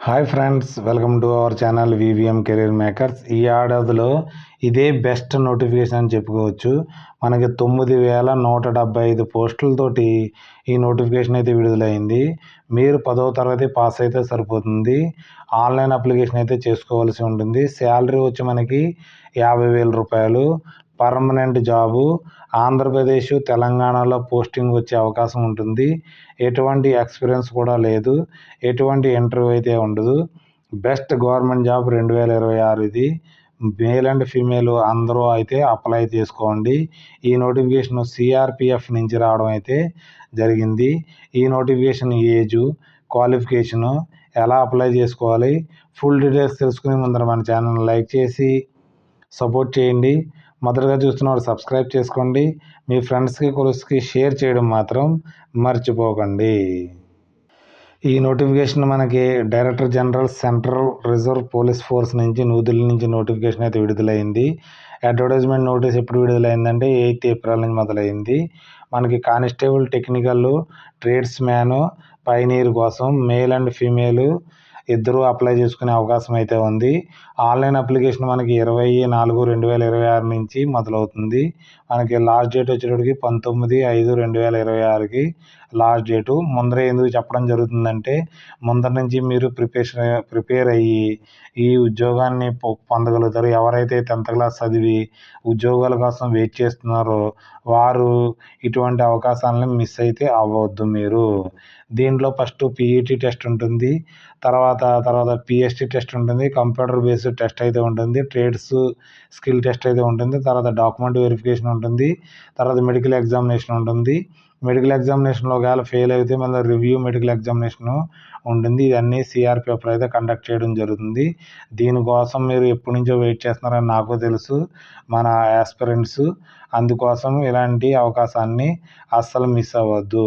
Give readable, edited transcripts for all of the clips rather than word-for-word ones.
Hi friends, welcome to our channel VVM career makers. ఈ ఏడాదిలో ఇదే బెస్ట్ నోటిఫికేషన్ అని చెప్పుకోవచ్చు. మనకి 9,175 పోస్టులతోటి ఈ నోటిఫికేషన్ అయితే విడుదలైంది. మీరు 10వ తరగతి పాస్ అయితే సరిపోతుంది. ఆన్లైన్ అప్లికేషన్ అయితే చేసుకోవాల్సి ఉంటుంది. శాలరీ వచ్చి మనకి 50,000 రూపాయలు. Permanent job. ఆంధ్రప్రదేశ్, తెలంగాణలో పోస్టింగ్ వచ్చే అవకాశం ఉంటుంది. ఎటువంటి ఎక్స్పీరియన్స్ కూడా లేదు. ఎటువంటి ఇంటర్వ్యూ అయితే ఉండదు. బెస్ట్ గవర్నమెంట్ జాబ్ 2026 ఇది. మేల్ అండ్ ఫీమేల్ అందరూ అయితే అప్లై చేసుకోండి. ఈ నోటిఫికేషన్ సిఆర్పిఎఫ్ నుంచి రావడం అయితే జరిగింది. ఈ నోటిఫికేషన్ ఏజు, క్వాలిఫికేషను, ఎలా అప్లై చేసుకోవాలి, ఫుల్ డీటెయిల్స్ తెలుసుకునే ముందర మన ఛానల్ లైక్ చేసి సపోర్ట్ చేయండి. మొదటగా చూస్తున్నవారు సబ్స్క్రైబ్ చేసుకోండి. మీ ఫ్రెండ్స్కి కొలీగ్స్కి షేర్ చేయడం మాత్రం మర్చిపోకండి. ఈ నోటిఫికేషన్ మనకి director general central reserve police force నుంచి న్యూఢిల్లీ నుంచి నోటిఫికేషన్ అయితే విడుదలైంది. అడ్వర్టైజ్మెంట్ నోటీస్ ఎప్పుడు విడుదలైందంటే 8 ఏప్రిల్ నుంచి మొదలైంది. మనకి constable, technical, trades man, pioneer కోసం మేల్ అండ్ ఫీమేల్ ఇద్దరూ అప్లై చేసుకునే అవకాశం అయితే ఉంది. ఆన్లైన్ అప్లికేషన్ మనకి 20/4/2026 నుంచి మొదలవుతుంది. మనకి లాస్ట్ డేట్ వచ్చేటప్పటికి 19/5/2026కి లాస్ట్ డేటు. ముందరే ఎందుకు చెప్పడం జరుగుతుందంటే ముందర నుంచి మీరు ప్రిపేర్ అయ్యి ఈ ఉద్యోగాన్ని పొందగలుగుతారు. ఎవరైతే 10th క్లాస్ చదివి ఉద్యోగాల కోసం వెయిట్ చేస్తున్నారో వారు ఇటువంటి అవకాశాలను మిస్ అయితే అవ్వద్దు మీరు. దీంట్లో ఫస్ట్ పీఈటీ టెస్ట్ ఉంటుంది. తర్వాత పిఎస్టీ టెస్ట్ ఉంటుంది. కంప్యూటర్ బేస్డ్ టెస్ట్ అయితే ఉంటుంది. ట్రేడ్స్ స్కిల్ టెస్ట్ అయితే ఉంటుంది. తర్వాత డాక్యుమెంట్ వెరిఫికేషన్ ఉంటుంది. తర్వాత మెడికల్ ఎగ్జామినేషన్ ఉంటుంది. మెడికల్ ఎగ్జామినేషన్లో ఒకవేళ ఫెయిల్ అయితే మళ్ళీ రివ్యూ మెడికల్ ఎగ్జామినేషన్ ఉంటుంది. ఇవన్నీ సిఆర్పిఎఫ్లో అయితే కండక్ట్ చేయడం జరుగుతుంది. దీనికోసం మీరు ఎప్పటి నుంచో వెయిట్ చేస్తున్నారని నాకు తెలుసు, మన ఆస్పిరెంట్స్. అందుకోసం ఇలాంటి అవకాశాన్ని అస్సలు మిస్ అవ్వద్దు.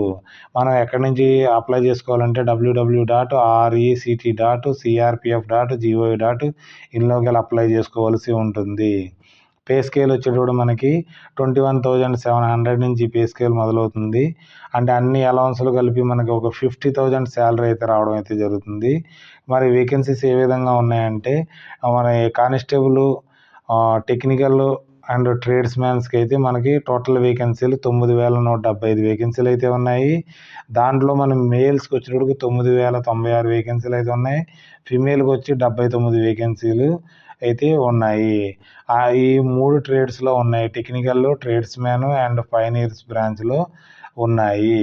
మనం ఎక్కడి నుంచి అప్లై చేసుకోవాలంటే www.rect.crpf.gov.in అప్లై చేసుకోవాల్సి ఉంటుంది. పే స్కేల్ వచ్చేటప్పుడు మనకి 21,700 నుంచి పే స్కేల్ మొదలవుతుంది. అంటే అన్ని అలవన్స్లు కలిపి మనకి ఒక 50,000 శాలరీ అయితే రావడం అయితే జరుగుతుంది. మరి వేకెన్సీస్ ఏ విధంగా ఉన్నాయంటే మన కానిస్టేబుల్, టెక్నికల్ అండ్ ట్రేడ్స్ మ్యాన్స్కి అయితే మనకి టోటల్ వేకెన్సీలు 9,175 వేకెన్సీలు అయితే ఉన్నాయి. దాంట్లో మనం మేల్స్కి వచ్చేటప్పటికి 9,096 వేకెన్సీలు అయితే ఉన్నాయి. ఫిమేల్కి వచ్చి 79 వేకెన్సీలు అయితే ఉన్నాయి. ఈ 3 ట్రేడ్స్లో ఉన్నాయి. Technical, trades man and pioneers బ్రాంచ్లో ఉన్నాయి.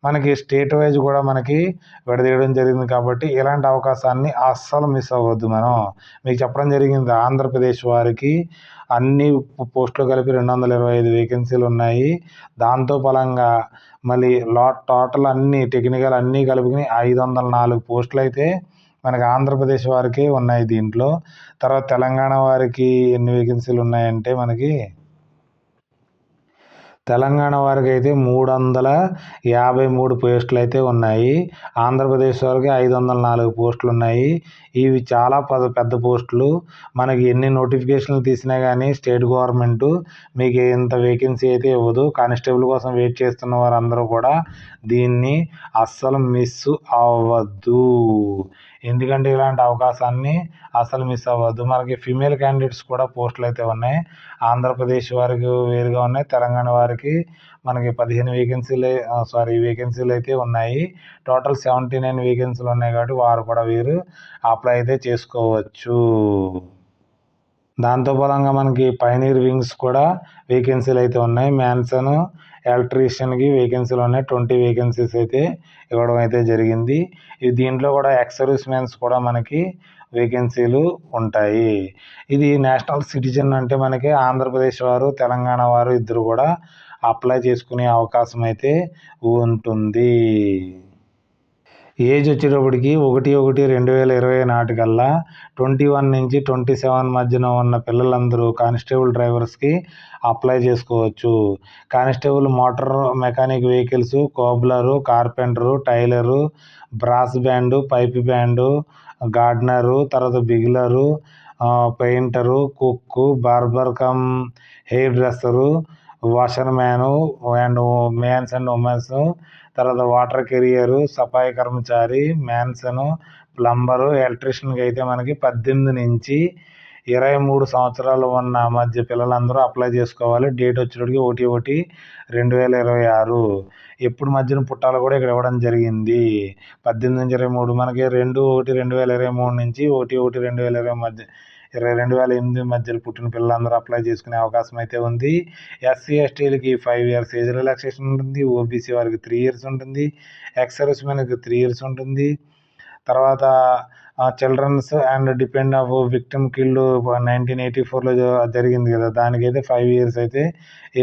మనకి స్టేట్ వైజ్ కూడా మనకి విడదీయడం జరిగింది కాబట్టి ఇలాంటి అవకాశాన్ని అస్సలు మిస్ అవ్వద్దు. మనం మీకు చెప్పడం జరిగింది, ఆంధ్రప్రదేశ్ వారికి అన్ని పోస్టులు కలిపి 225 వేకెన్సీలు ఉన్నాయి. దాంతో ఫలంగా మళ్ళీ టోటల్ అన్ని టెక్నికల్ అన్నీ కలుపుకుని 504 పోస్టులు అయితే మనకి ఆంధ్రప్రదేశ్ వారికి ఉన్నాయి దీంట్లో. తర్వాత తెలంగాణ వారికి ఎన్ని వేకెన్సీలు ఉన్నాయంటే మనకి తెలంగాణ వారికి అయితే 353 పోస్టులు అయితే ఉన్నాయి. ఆంధ్రప్రదేశ్ వారికి 504 పోస్టులు ఉన్నాయి. ఇవి చాలా పెద్ద పోస్టులు. మనకి ఎన్ని నోటిఫికేషన్లు తీసినా కానీ స్టేట్ గవర్నమెంట్ మీకు ఇంత వేకెన్సీ అయితే ఇవ్వదు. కానిస్టేబుల్ కోసం వెయిట్ చేస్తున్న వారందరూ కూడా దీన్ని అస్సలు మిస్ అవ్వద్దు. ఎందుకంటే ఇలాంటి అవకాశాన్ని అసలు మిస్ అవ్వద్దు. మనకి ఫీమేల్ క్యాండిడేట్స్ కూడా పోస్టులు అయితే ఉన్నాయి. ఆంధ్రప్రదేశ్ వారికి వేరుగా ఉన్నాయి. తెలంగాణ వారికి మనకి 15 వేకెన్సీలు అయితే ఉన్నాయి. టోటల్ 79 వేకెన్సీలు ఉన్నాయి కాబట్టి వారు కూడా వీరు అప్లై అయితే చేసుకోవచ్చు. దాంతో ఫలంగా మనకి పైనీర్ వింగ్స్ కూడా వేకెన్సీలు అయితే ఉన్నాయి. మ్యాన్సన్ ఎలక్ట్రీషియన్కి వేకెన్సీలు ఉన్నాయి. 20 వేకెన్సీస్ అయితే ఇవ్వడం అయితే జరిగింది. దీంట్లో కూడా ఎక్స్ సర్వీస్ మ్యాన్స్ కూడా మనకి వేకెన్సీలు ఉంటాయి. ఇది నేషనల్ సిటిజన్ అంటే మనకి ఆంధ్రప్రదేశ్ వారు, తెలంగాణ వారు ఇద్దరు కూడా అప్లై చేసుకునే అవకాశం అయితే ఉంటుంది. ఏజ్ వచ్చేటప్పటికి 1/1/2020 నాటికల్లా 21 నుంచి 27 మధ్యన ఉన్న పిల్లలందరూ కానిస్టేబుల్ డ్రైవర్స్కి అప్లై చేసుకోవచ్చు. Constable motor mechanic vehicles, cobbler, carpenter, tailor, brass band, pipe band, gardener, తర్వాత bugler, painter, cook, barber cum hair dresser, washerman and mens and womens, తర్వాత వాటర్ కెరియరు, సఫాయి కర్మచారి, మ్యాన్సను, ప్లంబరు, ఎలక్ట్రీషియన్కి అయితే మనకి 18 నుంచి 23 సంవత్సరాలు ఉన్న మధ్య పిల్లలందరూ అప్లై చేసుకోవాలి. డేట్ వచ్చేటప్పటికి 1/1/2026. ఎప్పుడు మధ్యన పుట్టాలో కూడా ఇక్కడ ఇవ్వడం జరిగింది. 18 నుంచి 23 మనకి 2/1/2023 నుంచి 1/1/2020 మధ్య 2008 మధ్యలో పుట్టిన పిల్లలందరూ అప్లై చేసుకునే అవకాశం అయితే ఉంది. ఎస్సీ ఎస్టీలకి 5 years ఏజ్ రిలాక్సేషన్ ఉంటుంది. ఓబీసీ వారికి 3 years ఉంటుంది. ఎక్స్ సర్వీస్ మెన్కి 3 years ఉంటుంది. తర్వాత childrens and depend of victim killed 1984లో జరిగింది కదా, దానికైతే 5 years అయితే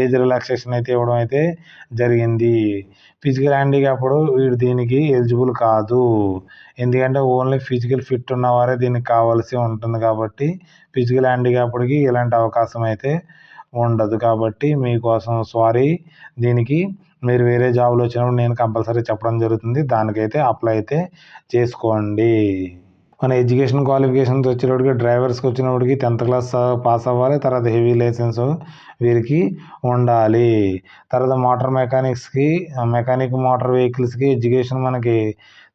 ఏజ్ రిలాక్సేషన్ అయితే ఇవ్వడం అయితే జరిగింది. ఫిజికల్ హ్యాండిక్యాప్డ్ వీడు దీనికి ఎలిజిబుల్ కాదు. ఎందుకంటే ఓన్లీ ఫిజికల్ ఫిట్ ఉన్నవారే దీనికి కావాల్సి ఉంటుంది కాబట్టి ఫిజికల్ హ్యాండిక్యాప్డ్కి ఇలాంటి అవకాశం అయితే ఉండదు. కాబట్టి మీకోసం సారీ, దీనికి మీరు వేరే జాబ్లో వచ్చినప్పుడు నేను కంపల్సరీ చెప్పడం జరుగుతుంది. దానికైతే అప్లై అయితే చేసుకోండి. మన ఎడ్యుకేషన్ క్వాలిఫికేషన్స్ వచ్చేటప్పటికి డ్రైవర్స్కి వచ్చినప్పటికి 10th class పాస్ అవ్వాలి. తర్వాత హెవీ లైసెన్స్ వీరికి ఉండాలి. తర్వాత మోటార్ మెకానిక్స్కి, మెకానిక్ మోటార్ వెహికల్స్కి ఎడ్యుకేషన్ మనకి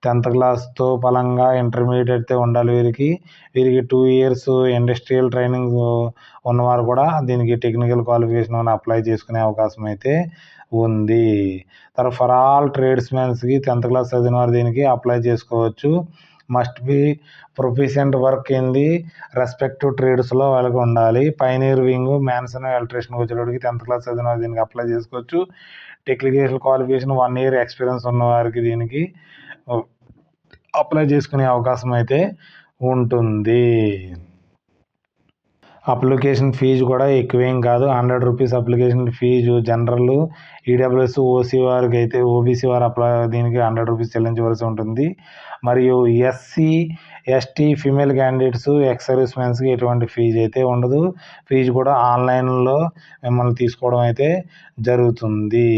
10th classతో పలంగా ఇంటర్మీడియట్ ఉండాలి. వీరికి 2 years ఇండస్ట్రియల్ ట్రైనింగ్ ఉన్నవారు కూడా దీనికి టెక్నికల్ క్వాలిఫికేషన్ అప్లై చేసుకునే అవకాశం అయితే ఉంది. తర్వాత ఫర్ ఆల్ ట్రేడ్స్మెన్స్కి 10th class చదివిన వారు దీనికి అప్లై చేసుకోవచ్చు. Must be proficient work in the respective ట్రేడ్స్లో వాళ్ళకి ఉండాలి. పైనీర్ వింగ్, మ్యాన్సన్, ఎలక్ట్రీషియన్కి వచ్చేటప్పటికి 10th class చదివిన వారు దీనికి అప్లై చేసుకోవచ్చు. టెక్నికల్ క్వాలిఫికేషన్ 1 year ఎక్స్పీరియన్స్ ఉన్న వారికి దీనికి అప్లై చేసుకునే అవకాశం అయితే ఉంటుంది. అప్లికేషన్ ఫీజు కూడా ఎక్కువేం కాదు. 100 rupees application fee general, EWS, OC వారికి అయితే, ఓబీసీ వారు దీనికి 100 rupees చెల్లించవలసి ఉంటుంది. మరియు SC ST female candidates, ex service మెన్స్కి ఎటువంటి ఫీజు అయితే ఉండదు. ఫీజు కూడా ఆన్లైన్లో మిమ్మల్ని తీసుకోవడం అయితే జరుగుతుంది.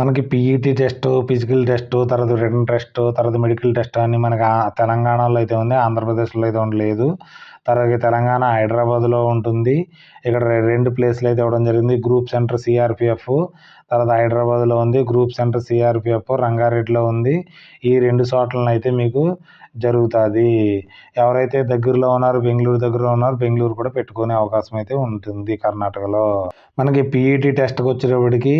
మనకి పీఈటీ టెస్ట్, ఫిజికల్ టెస్ట్, తర్వాత రిటన్ టెస్ట్, తర్వాత మెడికల్ టెస్ట్ అని మనకి తెలంగాణలో అయితే ఉంది, ఆంధ్రప్రదేశ్లో అయితే ఉండలేదు. తర్వాత తెలంగాణ హైదరాబాద్లో ఉంటుంది. ఇక్కడ 2 ప్లేస్లు అయితే ఇవ్వడం జరిగింది. గ్రూప్ సెంటర్ సిఆర్పిఎఫ్, తర్వాత హైదరాబాద్లో ఉంది. గ్రూప్ సెంటర్ సిఆర్పిఎఫ్ రంగారెడ్డిలో ఉంది. ఈ 2 చోట్లను అయితే మీకు జరుగుతుంది. ఎవరైతే దగ్గరలో ఉన్నారో, బెంగళూరు దగ్గరలో ఉన్నారో, బెంగళూరు కూడా పెట్టుకునే అవకాశం అయితే ఉంటుంది కర్ణాటకలో. మనకి పీఈటీ టెస్ట్కి వచ్చేటప్పటికి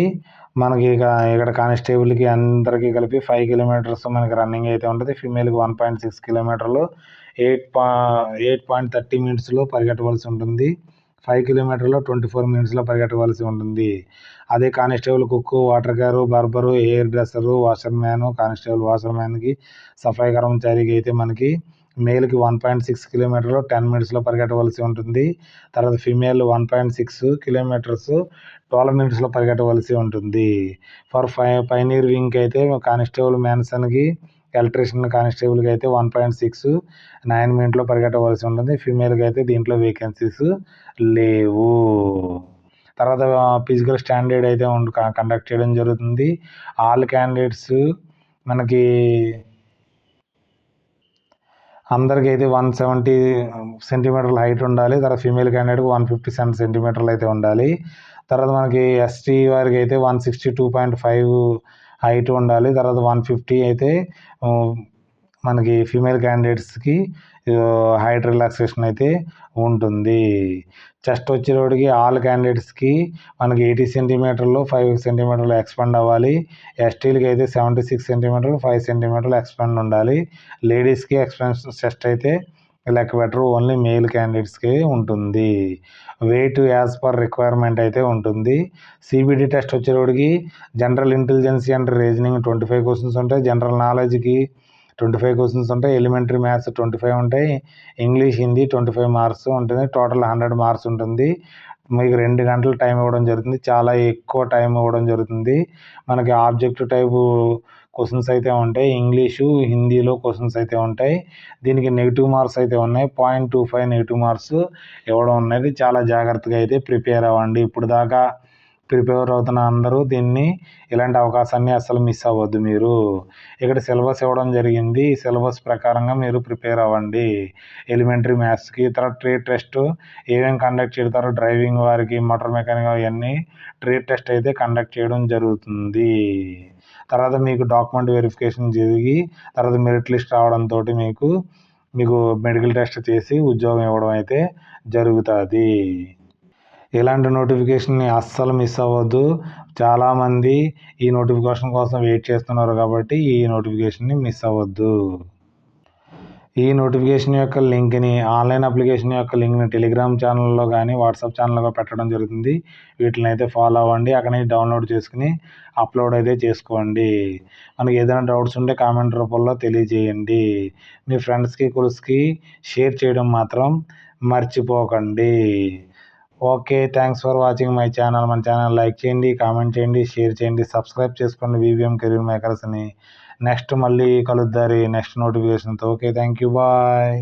మనకి ఇక్కడ కానిస్టేబుల్కి అందరికీ కలిపి 5 kilometers మనకి రన్నింగ్ అయితే ఉంటుంది. ఫీమేల్కి 1.6 kilometers 8.30 minutesలో పరిగెట్టవలసి ఉంటుంది. 5 kilometers 24 minutesలో పరిగెట్టవలసి ఉంటుంది. అదే కానిస్టేబుల్, కుక్, వాటర్ కారు, barber, hair dresser, washerman, constable వాషర్మ్యాన్కి, సఫాయి కర్మచారికి అయితే మనకి మేల్కి 1.6 kilometers 10 minutesలో పరిగెట్టవలసి ఉంటుంది. తర్వాత ఫీమేల్ 1.6 kilometers 12 minutesలో పరిగెట్టవలసి ఉంటుంది. ఫర్ పైనీర్ వింగ్కి అయితే కానిస్టేబుల్ మ్యాన్సన్కి, ఎలక్ట్రీషియన్ కానిస్టేబుల్కి అయితే 1.6 9 minutesలో పరిగెట్టవలసి ఉంటుంది. ఫీమేల్కి అయితే దీంట్లో వేకెన్సీస్ లేవు. తర్వాత ఫిజికల్ స్టాండర్డ్ అయితే కండక్ట్ చేయడం జరుగుతుంది. ఆల్ క్యాండిడేట్స్ మనకి అందరికీ అయితే 170 centimeters హైట్ ఉండాలి. తర్వాత ఫీమేల్ క్యాండిడేట్కి 157 centimeters అయితే ఉండాలి. తర్వాత మనకి ఎస్టీ వారికి అయితే 162.5 హైట్ ఉండాలి. తర్వాత 150 అయితే మనకి ఫీమేల్ క్యాండిడేట్స్కి హైట్ రిలాక్సేషన్ అయితే ఉంటుంది. చెస్ట్ వచ్చేటప్పటికి ఆల్ క్యాండిడేట్స్కి మనకి 80 centimeters 5 centimeters ఎక్స్పాండ్ అవ్వాలి. ఎస్టీలకి అయితే 76 centimeters 5 centimeters ఎక్స్పాండ్ ఉండాలి. లేడీస్కి ఎక్స్పాన్షన్ చెస్ట్ అయితే లెక్క పెట్టరు, ఓన్లీ మేల్ క్యాండిడేట్స్కి ఉంటుంది. వెయిట్ యాజ్ పర్ రిక్వైర్మెంట్ అయితే ఉంటుంది. సిబిటి టెస్ట్ వచ్చేటప్పటికి జనరల్ ఇంటెలిజెన్సీ అండ్ రీజనింగ్ 25 questions ఉంటాయి. జనరల్ నాలెడ్జ్కి 25 questions ఉంటాయి. ఎలిమెంటరీ మ్యాథ్స్ 25 ఉంటాయి. ఇంగ్లీష్, హిందీ 25 marks ఉంటుంది. టోటల్ 100 marks ఉంటుంది. మీకు 2 గంటలు టైం ఇవ్వడం జరుగుతుంది. చాలా ఎక్కువ టైం ఇవ్వడం జరుగుతుంది. మనకి ఆబ్జెక్టివ్ టైపు క్వశ్చన్స్ అయితే ఉంటాయి. ఇంగ్లీషు, హిందీలో క్వశ్చన్స్ అయితే ఉంటాయి. దీనికి నెగిటివ్ మార్క్స్ అయితే ఉన్నాయి. 0.25 నెగిటివ్ మార్క్స్ ఇవ్వడం అనేది. చాలా జాగ్రత్తగా అయితే ప్రిపేర్ అవ్వండి. ఇప్పుడు దాకా ప్రిపేర్ అవుతున్న అందరూ దీన్ని, ఇలాంటి అవకాశాన్ని అస్సలు మిస్ అవ్వద్దు. మీరు ఇక్కడ సిలబస్ ఇవ్వడం జరిగింది. ఈ సిలబస్ ప్రకారంగా మీరు ప్రిపేర్ అవ్వండి. ఎలిమెంటరీ మ్యాథ్స్కి, తర్వాత ట్రేడ్ టెస్ట్ ఏమేమి కండక్ట్ చేస్తారో, డ్రైవింగ్ వారికి, మోటార్ మెకానిక్ అవన్నీ ట్రేడ్ టెస్ట్ అయితే కండక్ట్ చేయడం జరుగుతుంది. తర్వాత మీకు డాక్యుమెంట్ వెరిఫికేషన్ జరిగి తర్వాత మెరిట్ లిస్ట్ రావడంతో మీకు మెడికల్ టెస్ట్ చేసి ఉద్యోగం ఇవ్వడం అయితే జరుగుతుంది. ఇలాంటి నోటిఫికేషన్ని అస్సలు మిస్ అవ్వద్దు. చాలామంది ఈ నోటిఫికేషన్ కోసం వెయిట్ చేస్తున్నారు కాబట్టి ఈ నోటిఫికేషన్ని మిస్ అవ్వద్దు. ఈ నోటిఫికేషన్ యొక్క లింక్ని ఆన్లైన్ అప్లికేషన్ యొక్క లింక్ని టెలిగ్రామ్ ఛానల్లో కానీ వాట్సాప్ ఛానల్లో పెట్టడం జరుగుతుంది. వీటిని అయితే ఫాలో అవ్వండి. అక్కడ నుంచి డౌన్లోడ్ చేసుకుని అప్లోడ్ అయితే చేసుకోండి. మనకి ఏదైనా డౌట్స్ ఉంటే కామెంట్ రూపంలో తెలియజేయండి. మీ ఫ్రెండ్స్కి కొలిస్కి షేర్ చేయడం మాత్రం మర్చిపోకండి. Okay, thanks for watching my channel. మన ఛానల్ లైక్ చేయండి, కామెంట్ చేయండి, షేర్ చేయండి, సబ్స్క్రైబ్ చేసుకోండి వివిఎం కెరీర్ మేకర్స్ని. నెక్స్ట్ మళ్ళీ కలుద్దారి నెక్స్ట్ నోటిఫికేషన్తో. Okay, thank you, bye.